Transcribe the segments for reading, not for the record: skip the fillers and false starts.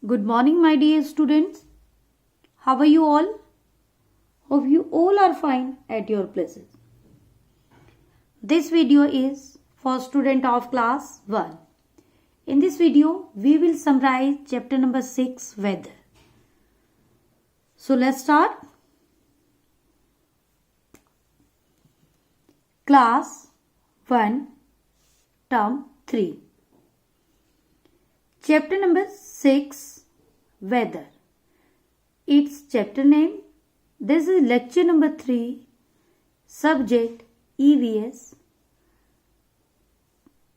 Good morning, my dear students. How are you all? Hope you all are fine at your places. This video is for student of class 1. In this video, we will summarize chapter number 6, Weather. So let's start. Class 1, Term 3. Chapter number 6, Weather. Its chapter name. This is lecture number 3. Subject EVS.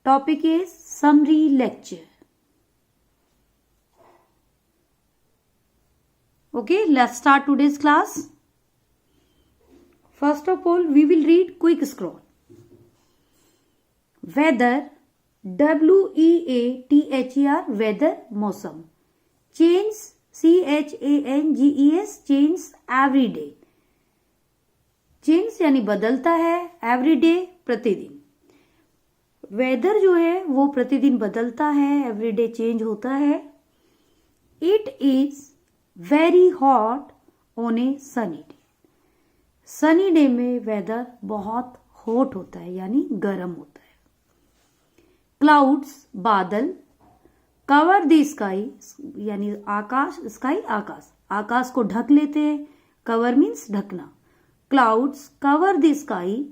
Topic is summary lecture. Okay, let's start today's class. First of all, we will read quick scroll. Weather, WEATHER, weather, मौसम. Change, CHANGES, change every day. Change यानी बदलता है, every day प्रतिदिन. Weather जो है वो प्रतिदिन बदलता है, every day change होता है. It is very hot on a sunny day. Sunny day में वेदर बहुत हॉट होता है यानी गर्म होता है. क्लाउड्स, बादल. कवर द स्काई यानी आकाश, स्काई आकाश, आकाश को ढक लेते हैं. कवर मीन्स ढकना. Clouds cover the sky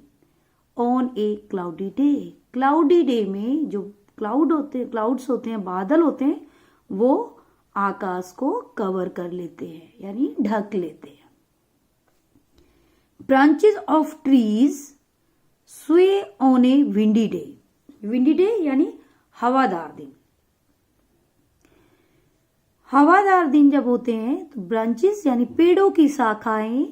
on A cloudy day. Cloudy day में जो क्लाउड्स होते हैं, बादल होते हैं, वो आकाश को कवर कर लेते हैं यानी ढक लेते हैं. ब्रांचेस ऑफ ट्रीज स्वे on A windy day. Windy day यानी हवादार दिन. हवादार दिन जब होते हैं तो ब्रांचेस यानी पेड़ों की शाखाएं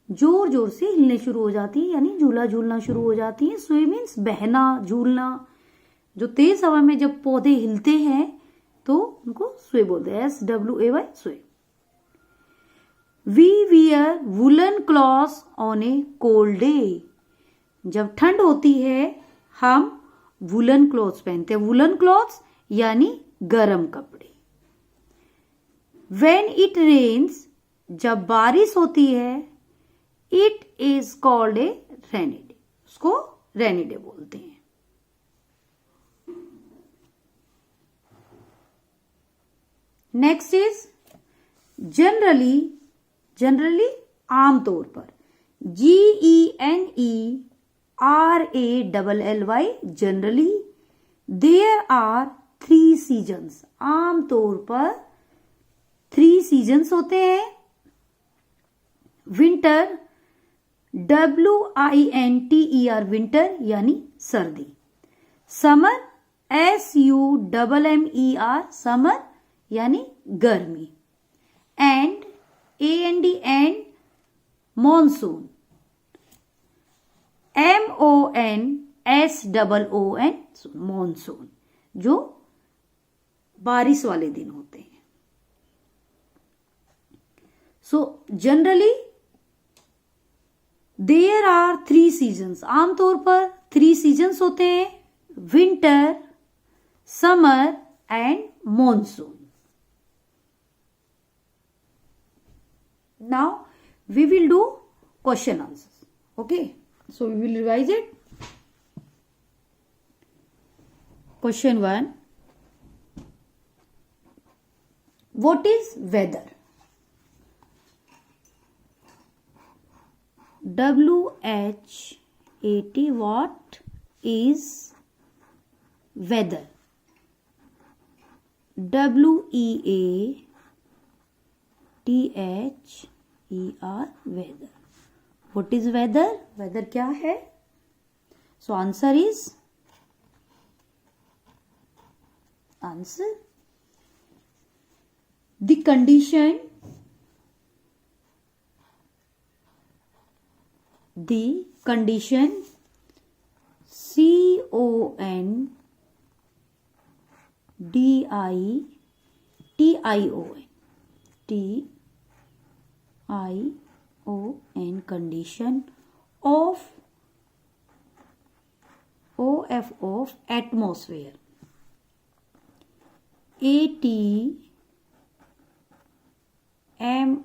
जोर जोर से हिलने शुरू हो जाती है यानी झूला झूलना शुरू हो जाती है. स्वे मीन्स बहना, झूलना. जो तेज हवा में जब पौधे हिलते हैं तो उनको स्वे बोलते हैं. SWAY, sway. We wear woollen clothes on a cold day. जब ठंड होती है हम वुलन क्लॉथ्स पहनते हैं. वुलन क्लॉथ्स यानी गर्म कपड़े. When it rains, जब बारिश होती है, it is called a rainy day. उसको रेनी डे बोलते हैं. नेक्स्ट इज जनरली आमतौर पर. GENERALLY, generally. There are 3 seasons. आमतौर पर 3 सीजन्स होते हैं. विंटर, WINTER, विंटर यानी सर्दी. समर, SUMMER, समर यानी गर्मी. And and monsoon, MONSOON, monsoon, जो बारिश वाले दिन होते हैं. So generally there are 3 seasons. आमतौर पर 3 सीजन्स होते हैं. Winter, summer and monsoon. Now we will do question answers. Okay, so we will revise it. Question 1. What is weather? WHAT, what is weather? WEATHER, weather. What is weather? Weather क्या है? So answer is the condition CONDITION, condition of atmosphere. ATMOSPHERE, ATMOSPHERE,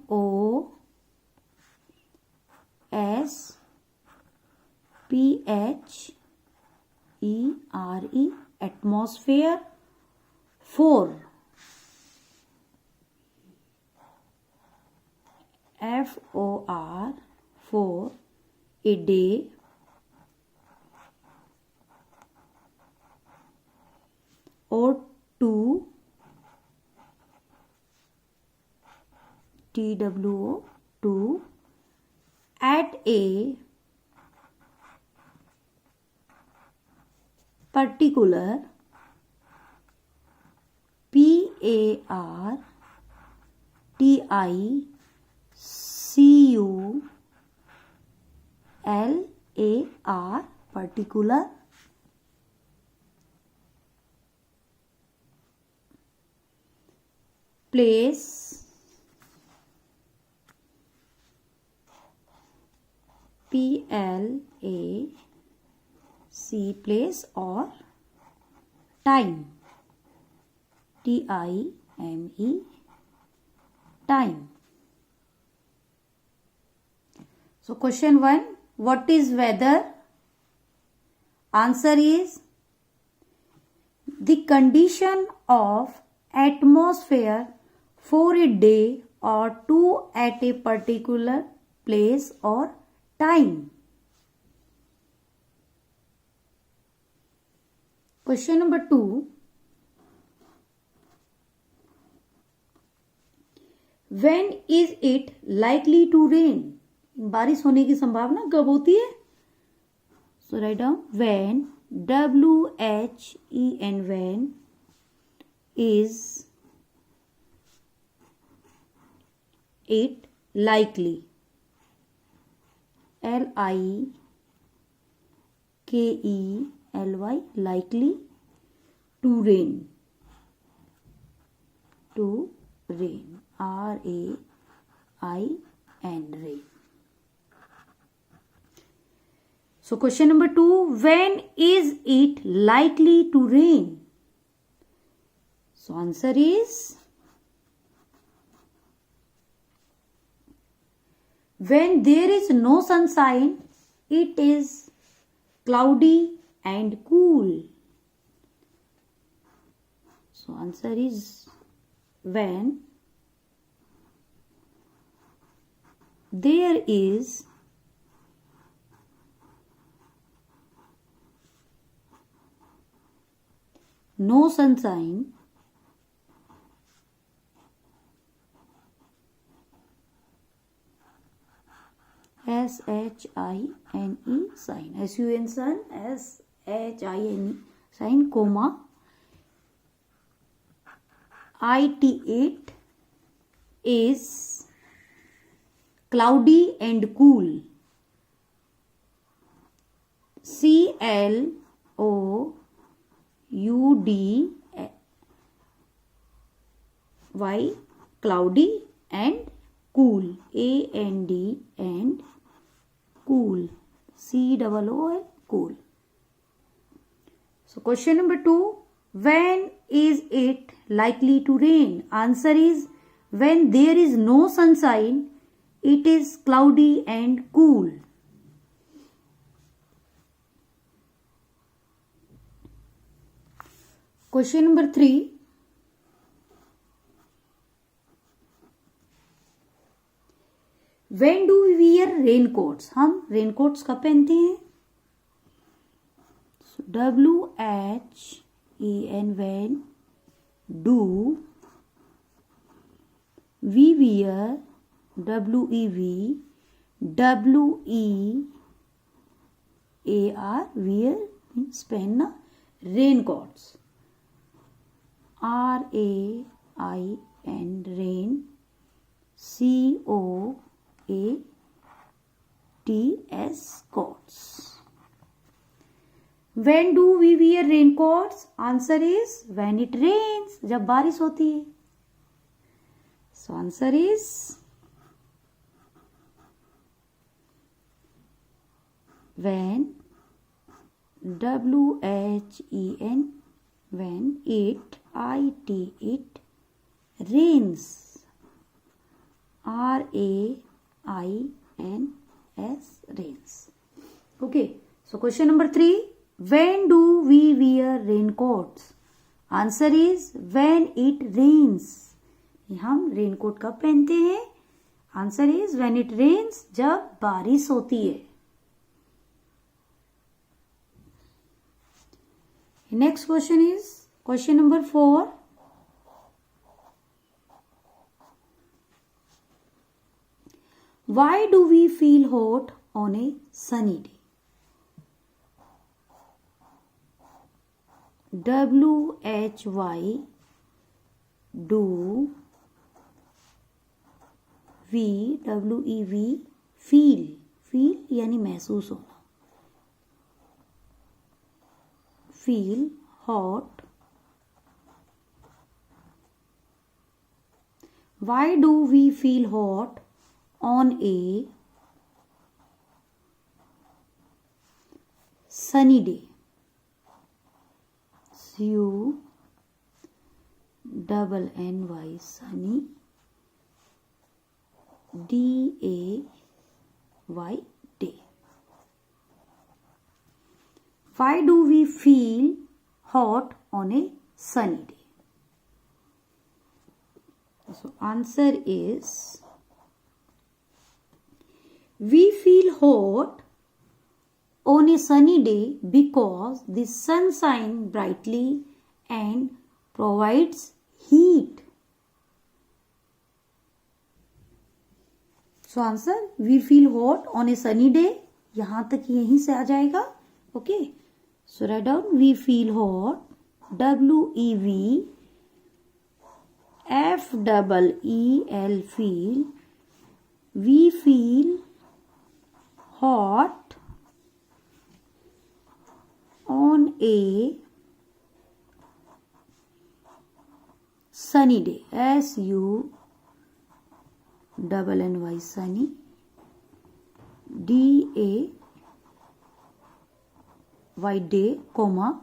atmosphere. 4, FOR, 4, a day. Or 2, TWO, 2, at a particular, PARTICULAR, particular. Place, PLAC, place. Or time, TIME, time. So question 1, what is weather? Answer is the condition of atmosphere for a day or 2 at a particular place or time. Question number 2, when is it likely to rain? बारिश होने की संभावना कब होती है? So write down when, WHEN, when is it likely, LIKELY, likely to rain, RAIN, rain. So question number 2, when is it likely to rain? So answer is when there is no sunshine, it is cloudy and cool. So answer is when there is no sunshine, SHINE, sign, SUN, sun, SHINE, sign, comma, IT8 is cloudy and cool, CLOUDY, cloudy and cool, AND and cool, COOL, cool. So question number 2, when is it likely to rain? Answer is when there is no sunshine, it is cloudy and cool. Question number 3, when do we wear raincoats? हम raincoats कब पहनते हैं? So WHEN, when do we wear, WEV, WEAR, wear means पहनना, raincoats, RAIN, rain, COATS, coats. When do we wear raincoats? Answer is when it rains, जब बारिश होती है. So answer is when, WHEN, when it rains. R-A-I-N-S, rains. Okay, so question number 3. When do we wear raincoats? Answer is when it rains. हम raincoat कब पहनते हैं? Answer is when it rains, जब बारिश होती है. Next question is question number 4. Why do we feel hot on a sunny day? W-H-Y do we, W-E-V, feel, feel यानी महसूस होना, feel hot. Why do we feel hot on a sunny day? U-double-N-Y, sunny, D-A-Y, day. Why do we feel hot on a sunny day? So answer is, we feel hot on a sunny day because the sun shines brightly and provides heat. So answer, we feel hot on a sunny day. यहाँ तक यहीं से आ जाएगा. Okay. So write down, we feel hot, W-E-V, F-double-E-L, feel. We feel hot on a sunny day. S-U-double-N-Y, sunny, D-A-Y, day, comma,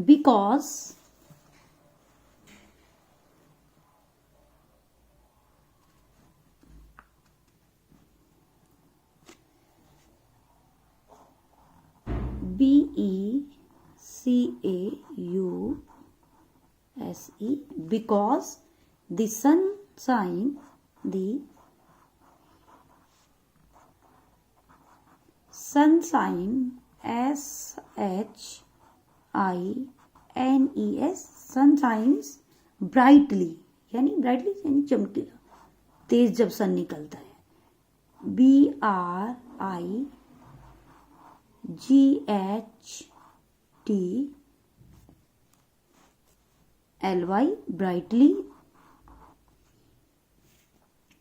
because B-E-C-A-U-S-E, because the sunshine, the sunshine, S-H-I-N-E-S, sun shines brightly, यानी brightly यानी चमकीला, तेज जब सन निकलता है. B-R-I-G-H-T-L-Y, brightly,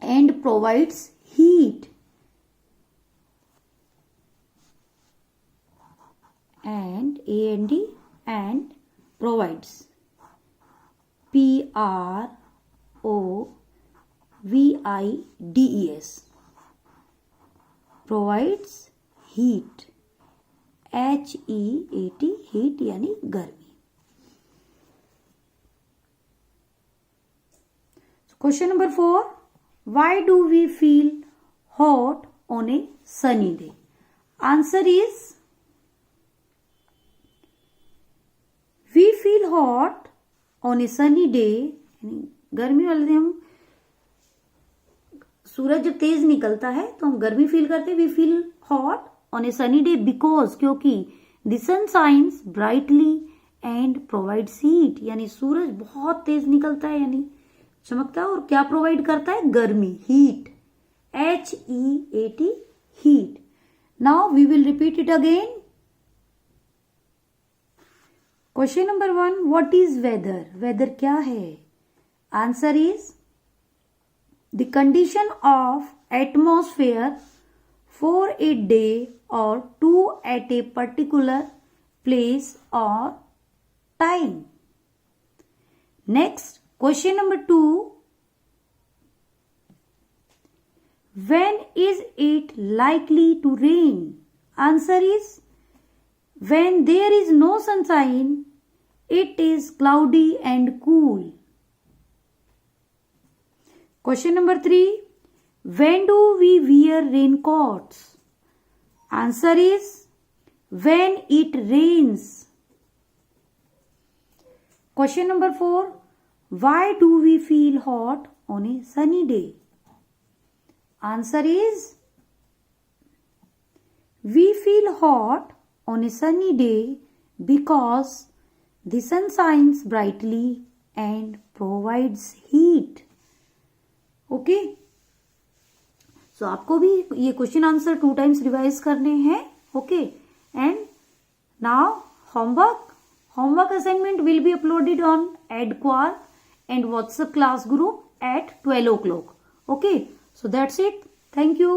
and provides heat. And A-N-D, and provides, P-R-O-V-I-D-E-S, provides heat, H-E-A-T, heat यानी गर्मी. Question number 4. Why do we feel hot on a sunny day? Answer is, we feel hot on a sunny day, गर्मी वाले दिन हम, सूरज जब तेज निकलता है तो हम गर्मी फील करते हैं. We feel hot on a sunny day because, क्योंकि the sun shines brightly and provides heat, यानी सूरज बहुत तेज निकलता है यानी चमकता है, और क्या प्रोवाइड करता है? गर्मी, heat, H-E-A-T, heat. Now we will repeat it again. Question number 1, what is weather? Weather क्या है? Answer is the condition of atmosphere for a day or two at a particular place or time. Next, question number 2, when is it likely to rain? Answer is, when there is no sunshine, it is cloudy and cool. Question number 3. When do we wear raincoats? Answer is when it rains. Question number 4. Why do we feel hot on a sunny day? Answer is we feel hot on a sunny day because the sun shines brightly and provides heat. Okay so आपको भी ये question answer 2 times revise करने हैं. Okay and now homework assignment will be uploaded on EdQuark and WhatsApp class group at 12 o'clock. Okay, so that's it. Thank you.